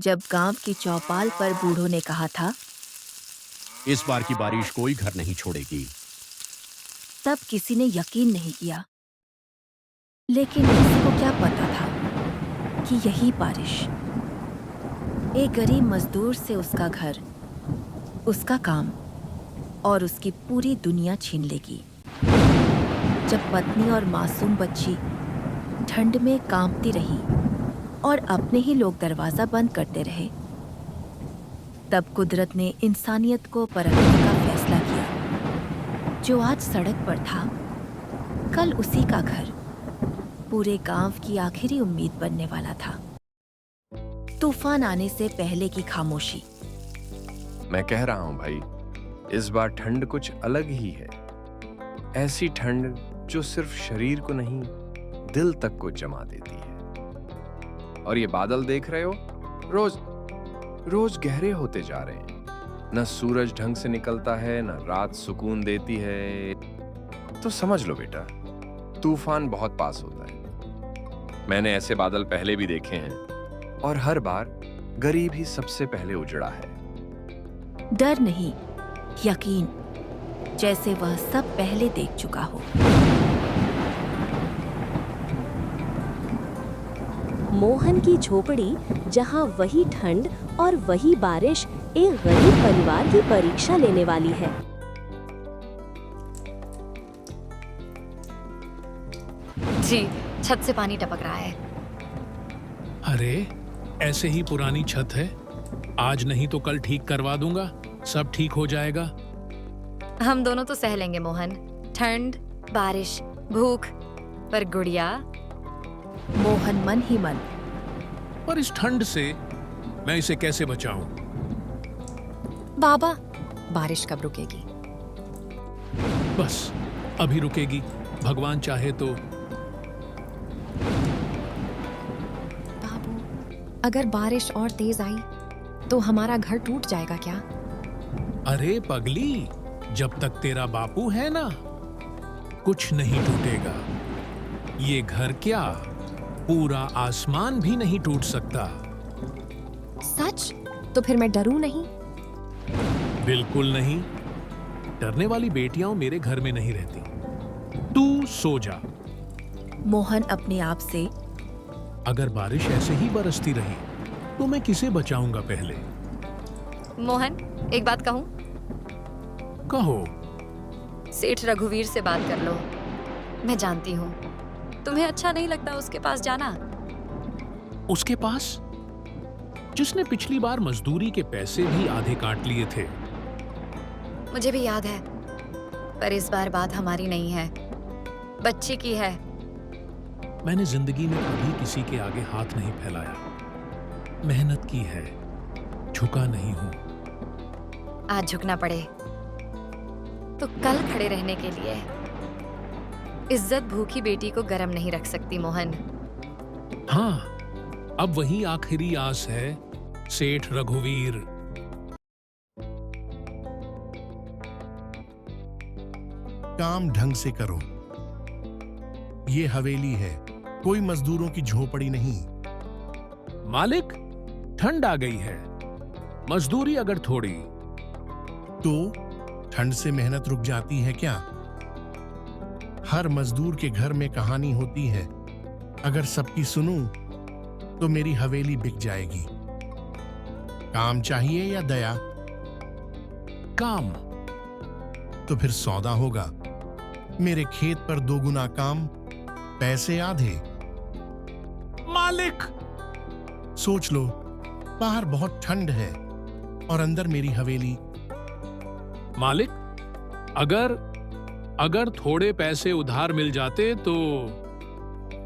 जब गांव की चौपाल पर बूढ़ों ने कहा था, इस बार की बारिश कोई घर नहीं छोड़ेगी। तब किसी ने यकीन नहीं किया। लेकिन किसी को क्या पता था कि यही बारिश एक गरीब मजदूर से उसका घर, उसका काम और उसकी पूरी दुनिया छीन लेगी। जब पत्नी और मासूम बच्ची ठंड में कांपती रही और अपने ही लोग दरवाजा बंद करते रहे, तब कुदरत ने इंसानियत को परखने का फैसला किया। जो आज सड़क पर था, कल उसी का घर पूरे गांव की आखिरी उम्मीद बनने वाला था। तूफान आने से पहले की खामोशी। मैं कह रहा हूं भाई, इस बार ठंड कुछ अलग ही है। ऐसी ठंड जो सिर्फ शरीर को नहीं, दिल तक को जमा देती है। और ये बादल देख रहे हो, रोज रोज गहरे होते जा रहे हैं। न सूरज ढंग से निकलता है, न रात सुकून देती है। तो समझ लो बेटा, तूफान बहुत पास होता है। मैंने ऐसे बादल पहले भी देखे हैं और हर बार गरीब ही सबसे पहले उजड़ा है। डर नहीं, यकीन, जैसे वह सब पहले देख चुका हो। मोहन की झोपड़ी, जहां वही ठंड और वही बारिश एक गरीब परिवार की परीक्षा लेने वाली है। जी, छत से पानी टपक रहा है। अरे, ऐसे ही पुरानी छत है। आज नहीं तो कल ठीक करवा दूंगा, सब ठीक हो जाएगा। हम दोनों तो सह लेंगे मोहन, ठंड, बारिश, भूख, पर गुड़िया। मोहन मन ही मन, पर इस ठंड से मैं इसे कैसे बचाऊं? बाबा, बारिश कब रुकेगी? बस अभी रुकेगी, भगवान चाहे तो। बाबू, अगर बारिश और तेज आई तो हमारा घर टूट जाएगा क्या? अरे पगली, जब तक तेरा बापू है ना, कुछ नहीं टूटेगा। ये घर क्या, पूरा आसमान भी नहीं टूट सकता। सच? तो फिर मैं डरूं नहीं? बिल्कुल नहीं। डरने वाली बेटियां मेरे घर में नहीं रहती। तू सो जा। मोहन अपने आप से, अगर बारिश ऐसे ही बरसती रही तो मैं किसे बचाऊंगा पहले? मोहन, एक बात कहूं? कहो। सेठ रघुवीर से बात कर लो। मैं जानती हूँ तुम्हें अच्छा नहीं लगता उसके पास जाना। उसके पास, जिसने पिछली बार मजदूरी के पैसे भी आधे काट लिए थे। मुझे भी याद है, पर इस बार बात हमारी नहीं है, बच्ची की है। मैंने जिंदगी में कभी किसी के आगे हाथ नहीं फैलाया। मेहनत की है, झुका नहीं हूं। आज झुकना पड़े तो कल खड़े रहने के लिए। इज्जत भूखी बेटी को गर्म नहीं रख सकती मोहन। हाँ, अब वही आखिरी आस है, सेठ रघुवीर। काम ढंग से करो। ये हवेली है, कोई मजदूरों की झोपड़ी नहीं। मालिक, ठंड आ गई है। मजदूरी अगर थोड़ी तो ठंड से मेहनत रुक जाती है क्या? हर मजदूर के घर में कहानी होती है। अगर सबकी सुनूं तो मेरी हवेली बिक जाएगी। काम चाहिए या दया? काम। तो फिर सौदा होगा। मेरे खेत पर 2 गुना काम, पैसे आधे। मालिक, सोच लो, बाहर बहुत ठंड है और अंदर मेरी हवेली। मालिक, अगर थोड़े पैसे उधार मिल जाते तो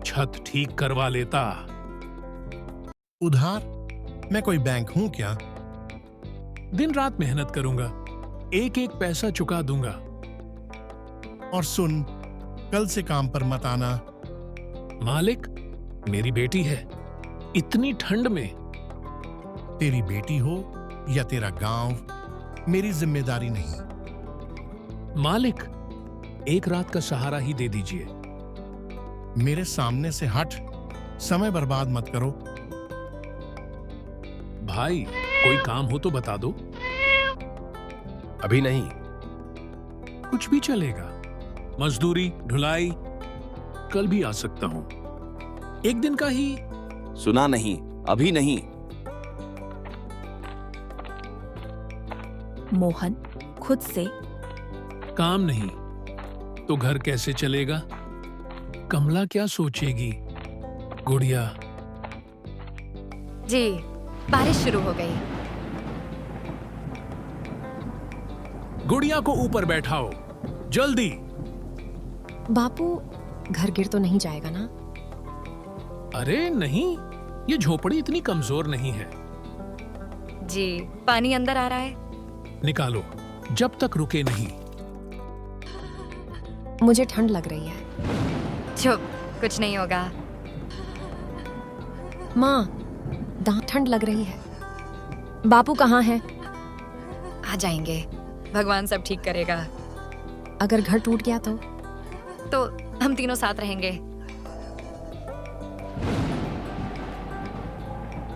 छत ठीक करवा लेता। उधार? मैं कोई बैंक हूं क्या? दिन रात मेहनत करूंगा, एक एक पैसा चुका दूंगा। और सुन, कल से काम पर मत आना। मालिक, मेरी बेटी है, इतनी ठंड में। तेरी बेटी हो या तेरा गांव, मेरी जिम्मेदारी नहीं। मालिक, एक रात का सहारा ही दे दीजिए। मेरे सामने से हट, समय बर्बाद मत करो। भाई, कोई काम हो तो बता दो। अभी नहीं। कुछ भी चलेगा, मजदूरी, ढुलाई, कल भी आ सकता हूं। एक दिन का ही। सुना नहीं, अभी नहीं। मोहन खुद से काम नहीं तो घर कैसे चलेगा? कमला क्या सोचेगी? गुड़िया। जी, बारिश शुरू हो गई। गुड़िया को ऊपर बैठाओ, जल्दी। बापू, घर गिर तो नहीं जाएगा ना? अरे नहीं, ये झोपड़ी इतनी कमजोर नहीं है। जी, पानी अंदर आ रहा है। निकालो, जब तक रुके नहीं। मुझे ठंड लग रही है। चुप, कुछ नहीं होगा। माँ, दांत ठंड लग रही है। बापू कहाँ है? आ जाएंगे, भगवान सब ठीक करेगा। अगर घर टूट गया तो हम तीनों साथ रहेंगे।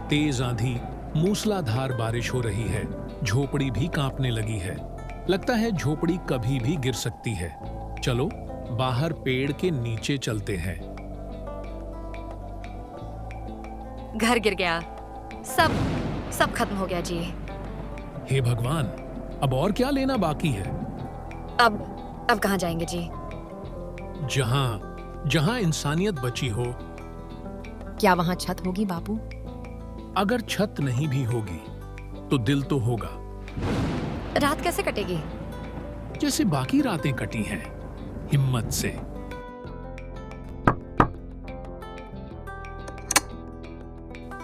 तेज आंधी, मूसलाधार बारिश हो रही है। झोपड़ी भी कांपने लगी है। लगता है झोपड़ी कभी भी गिर सकती है। चलो बाहर पेड़ के नीचे चलते हैं। घर गिर गया, सब खत्म हो गया जी। हे भगवान, अब और क्या लेना बाकी है? अब कहाँ जाएंगे जी? जहां इंसानियत बची हो। क्या वहां छत होगी बापू? अगर छत नहीं भी होगी तो दिल तो होगा। रात कैसे कटेगी? जैसे बाकी रातें कटी हैं, हिम्मत से।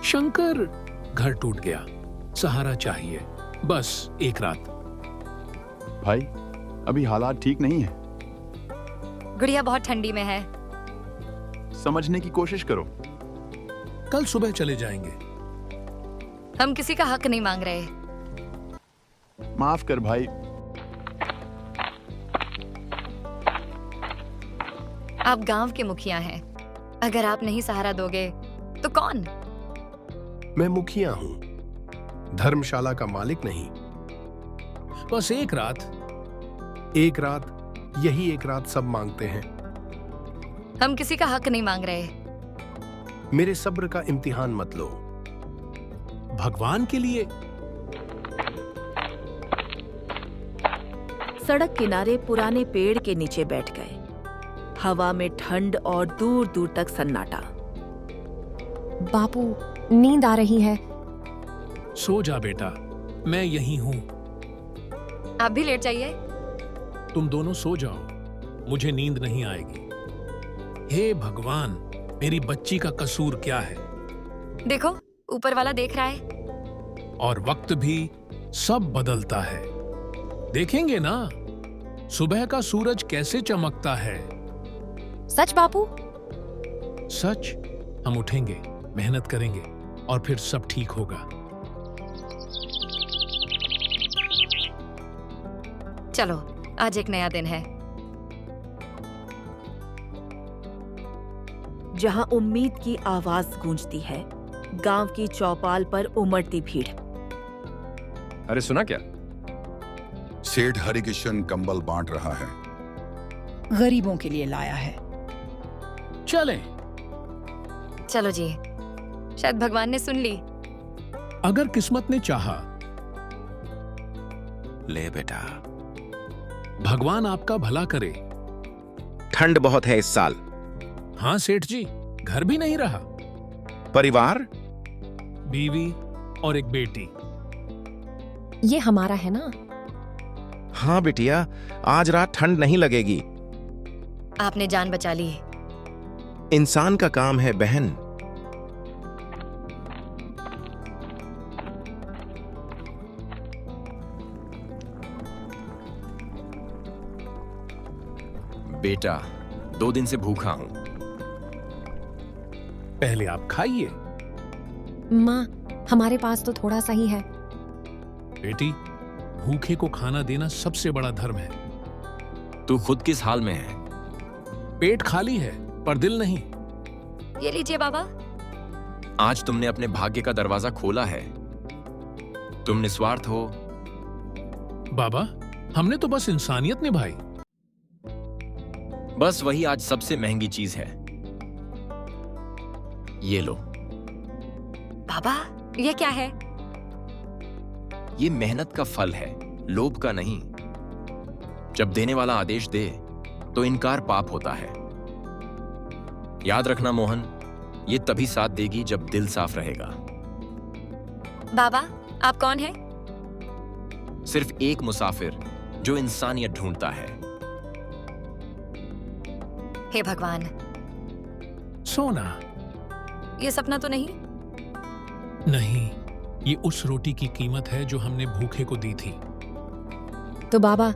शंकर, घर टूट गया, सहारा चाहिए, बस एक रात। भाई, अभी हालात ठीक नहीं है। गुड़िया बहुत ठंडी में है। समझने की कोशिश करो। कल सुबह चले जाएंगे। हम किसी का हक नहीं मांग रहे। माफ कर भाई। आप गांव के मुखिया हैं। अगर आप नहीं सहारा दोगे तो कौन? मैं मुखिया हूं, धर्मशाला का मालिक नहीं। बस एक रात। एक रात, यही एक रात सब मांगते हैं। हम किसी का हक नहीं मांग रहे। मेरे सब्र का इम्तिहान मत लो। भगवान के लिए। सड़क किनारे पुराने पेड़ के नीचे बैठ गए। हवा में ठंड और दूर दूर तक सन्नाटा। बापू, नींद आ रही है। सो जा बेटा, मैं यहीं हूं। आप भी लेट जाइए। तुम दोनों सो जाओ, मुझे नींद नहीं आएगी। हे भगवान, मेरी बच्ची का कसूर क्या है? देखो, ऊपर वाला देख रहा है। और वक्त भी सब बदलता है। देखेंगे ना, सुबह का सूरज कैसे चमकता है। सच बापू? सच। हम उठेंगे, मेहनत करेंगे और फिर सब ठीक होगा। चलो, आज एक नया दिन है। जहां उम्मीद की आवाज गूंजती है, गांव की चौपाल पर उमड़ती भीड़। अरे सुना क्या? सेठ हरिकिशन कंबल बांट रहा है। गरीबों के लिए लाया है। चलें। चलो जी, शायद भगवान ने सुन ली। अगर किस्मत ने चाहा। ले बेटा, भगवान आपका भला करे। ठंड बहुत है इस साल। हाँ सेठ जी, घर भी नहीं रहा। परिवार? बीवी और एक बेटी। ये हमारा है ना? हाँ बिटिया, आज रात ठंड नहीं लगेगी। आपने जान बचा ली। इंसान का काम है बहन। बेटा, 2 दिन से भूखा हूं। पहले आप खाइए। माँ, हमारे पास तो थोड़ा सा ही है। बेटी, भूखे को खाना देना सबसे बड़ा धर्म है। तू खुद किस हाल में है? पेट खाली है पर दिल नहीं। ये लीजिए बाबा। आज तुमने अपने भाग्य का दरवाजा खोला है। तुम निस्वार्थ हो। बाबा, हमने तो बस इंसानियत निभाई। बस वही आज सबसे महंगी चीज है। ये लो। बाबा, ये क्या है? ये मेहनत का फल है, लोभ का नहीं। जब देने वाला आदेश दे तो इनकार पाप होता है। याद रखना मोहन, ये तभी साथ देगी जब दिल साफ रहेगा। बाबा, आप कौन हैं? सिर्फ एक मुसाफिर जो इंसानियत ढूंढता है। हे भगवान, सोना। ये सपना तो नहीं? नहीं, ये उस रोटी की कीमत है जो हमने भूखे को दी थी। तो बाबा,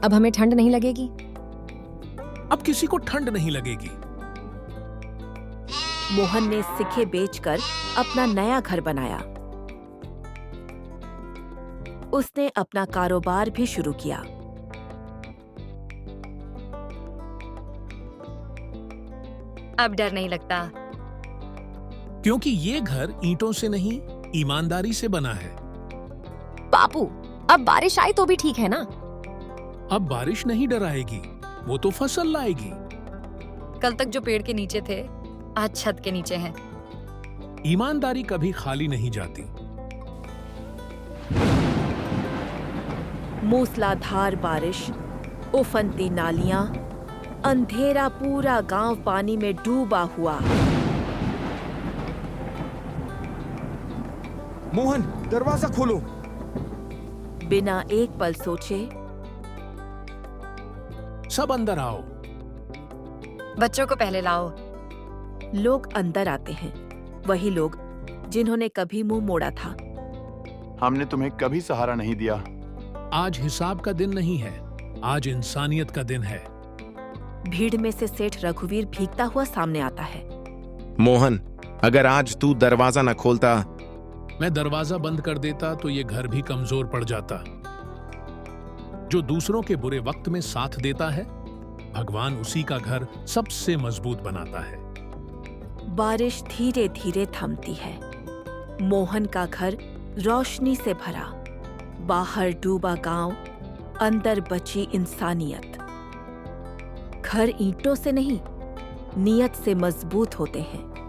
अब हमें ठंड नहीं लगेगी? अब किसी को ठंड नहीं लगेगी। मोहन ने सिक्के बेचकर अपना नया घर बनाया। उसने अपना कारोबार भी शुरू किया। अब डर नहीं लगता। क्योंकि ये घर ईंटों से नहीं, ईमानदारी से बना है। बापू, अब बारिश आई तो भी ठीक है ना? अब बारिश नहीं डराएगी, वो तो फसल लाएगी। कल तक जो पेड़ के नीचे थे, आज छत के नीचे हैं। ईमानदारी कभी खाली नहीं जाती। मूसलाधार बारिश, उफनती नालियां, अंधेरा, पूरा गांव पानी में डूबा हुआ। मोहन, दरवाजा खोलो। बिना एक पल सोचे सब अंदर आओ। बच्चों को पहले लाओ। लोग अंदर आते हैं, वही लोग जिन्होंने कभी मुंह मोड़ा था। हमने तुम्हें कभी सहारा नहीं दिया। आज हिसाब का दिन नहीं है, आज इंसानियत का दिन है। भीड़ में से सेठ रघुवीर भीगता हुआ सामने आता है। मोहन, अगर आज तू दरवाजा न खोलता। मैं दरवाजा बंद कर देता तो ये घर भी कमजोर पड़ जाता। जो दूसरों के बुरे वक्त में साथ देता है, भगवान उसी का घर सबसे मजबूत बनाता है। बारिश धीरे धीरे थमती है। मोहन का घर रोशनी से भरा, बाहर डूबा गांव, अंदर बची इंसानियत। घर ईंटों से नहीं, नियत से मजबूत होते हैं।